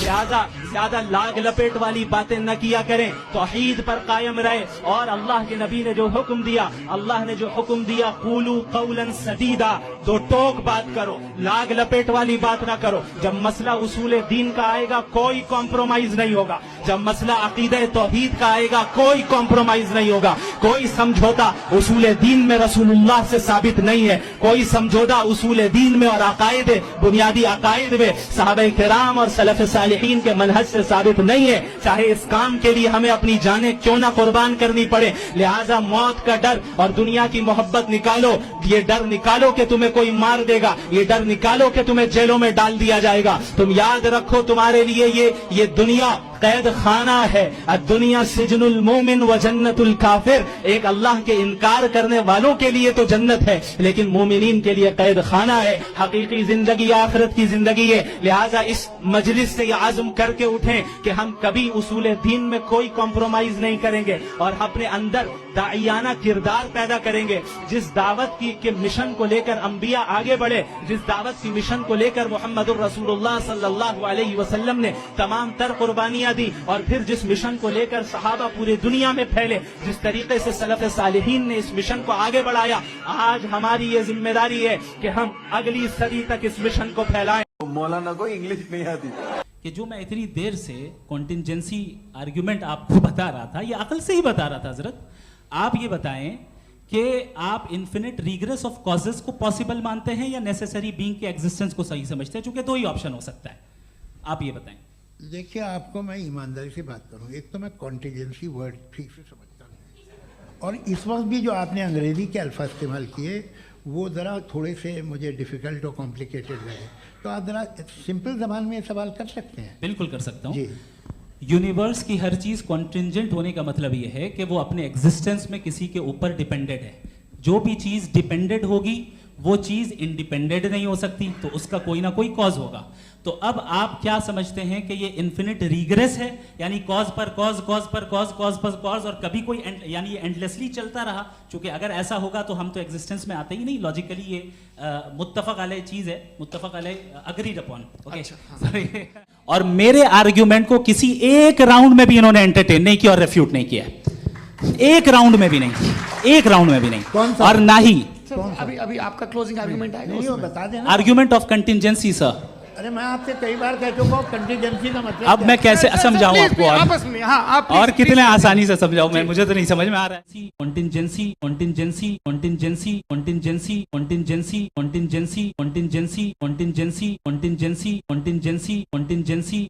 لہذا زیادہ لاگ لپیٹ والی باتیں نہ کیا کریں, توحید پر قائم رہے. اور اللہ کے نبی نے جو حکم دیا, اللہ نے جو حکم دیا, قولوا قولا سدیدا, تو ٹوک بات کرو, لاگ لپیٹ والی بات نہ کرو. جب مسئلہ اصول دین کا آئے گا کوئی کمپرومائز نہیں ہوگا. جب مسئلہ عقیدہ توحید کا آئے گا کوئی کمپرومائز نہیں ہوگا. کوئی سمجھوتا اصول دین میں رسول اللہ سے ثابت نہیں ہے. کوئی سمجھوتا اصول دین میں اور عقائد, بنیادی عقائد میں صحابہ کرام اور سلف صالحین کے منہج سے ثابت نہیں ہے, چاہے اس کام کے لیے ہمیں اپنی جانیں کیوں نہ قربان کرنی پڑے. لہذا موت کا ڈر اور دنیا کی محبت نکالو. یہ ڈر نکالو کہ تمہیں کوئی مار دے گا, یہ ڈر نکالو کہ تمہیں جیلوں میں ڈال دیا جائے گا. تم یاد رکھو تمہارے لیے یہ دنیا قید خانہ ہے. الدنیا سجن المومن و جنت الکافر. ایک اللہ کے انکار کرنے والوں کے لیے تو جنت ہے, لیکن مومنین کے لیے قید خانہ ہے. حقیقی زندگی آخرت کی زندگی ہے. لہذا اس مجلس سے یہ عزم کر کے اٹھیں کہ ہم کبھی اصول دین میں کوئی کمپرومائز نہیں کریں گے, اور اپنے اندر داعیانہ کردار پیدا کریں گے. جس دعوت کے مشن کو لے کر انبیاء آگے بڑھے, جس دعوت کی مشن کو لے کر محمد الرسول اللہ صلی اللہ علیہ وسلم نے تمام تر قربانیاں دی, اور پھر جس مشن کو لے کر صحابہ پوری دنیا میں پھیلے, جس طریقے سے سلف صالحین نے اس مشن کو آگے بڑھایا, آج ہماری یہ ذمہ داری ہے کہ ہم اگلی صدی تک اس مشن کو پھیلائیں. مولانا کو انگلش نہیں آتی. کہ جو میں اتنی دیر سے کنٹینجنسی آرگیومنٹ آپ کو بتا رہا تھا, یہ عقل سے ہی بتا رہا تھا. حضرت آپ یہ بتائیں کہ آپ انفینٹ ریگریس آف کازز کو پاسبل مانتے ہیں یا نیسیسری بینگ کے ایگزسٹنس کو صحیح سمجھتے ہیں؟ چونکہ دو ہی آپشن ہو سکتا ہے, آپ یہ بتائیں. دیکھیے آپ کو میں ایمانداری سے بات کروں, ایک تو میں کانٹیجنسی ورڈ ٹھیک سے سمجھتا ہوں, اور اس وقت بھی جو آپ نے انگریزی کے الفاظ استعمال کیے وہ ذرا تھوڑے سے مجھے ڈیفیکلٹ اور کمپلیکیٹڈ لگے. تو آپ ذرا سمپل زبان میں سوال کر سکتے ہیں؟ بالکل کر سکتا ہوں. جی. یونیورس کی ہر چیز کنٹینجنٹ ہونے کا مطلب یہ ہے کہ وہ اپنے ایگزسٹنس میں کسی کے اوپر ڈیپینڈنٹ ہے. جو بھی چیز ڈیپینڈنٹ ہوگی وہ چیز انڈیپینڈنٹ نہیں ہو سکتی, تو اس کا کوئی نہ کوئی کاز ہوگا. تو اب آپ کیا سمجھتے ہیں کہ یہ انفینٹ ریگریس ہے, یعنی کاز پر کاز, کاز پر کاز, کاز پر کاز, اور کبھی کوئی یعنی یہ اینڈلیسلی چلتا رہا؟ چونکہ اگر ایسا ہوگا تو ہم تو ایگزسٹنس میں آتے ہی نہیں. لاجیکلی یہ متفق علیہ چیز ہے, متفق علیہ اگریڈ اپون. اوکے, اور میرے آرگیومنٹ کو کسی ایک راؤنڈ میں بھی انہوں نے انٹرٹین نہیں کیا اور ریفیوٹ نہیں کیا, ایک راؤنڈ میں بھی نہیں, ایک راؤنڈ میں بھی نہیں, اور نہ ہی ابھی آپ کا کلوزنگ آرگیومنٹ آئے گا, بتا دینا. Argument of contingency. سر ارے میں آپ سے کئی بار کہہ چکا ہوں کنٹینجنسی کا مطلب اب میں کیسے سمجھاؤں آپ کو, اور کتنے آسانی سے سمجھاؤں میں, مجھے تو نہیں سمجھ میں آ رہا ہے. Contingency, contingency, contingency, contingency, contingency, contingency, contingency, contingency, contingency, contingency, contingency,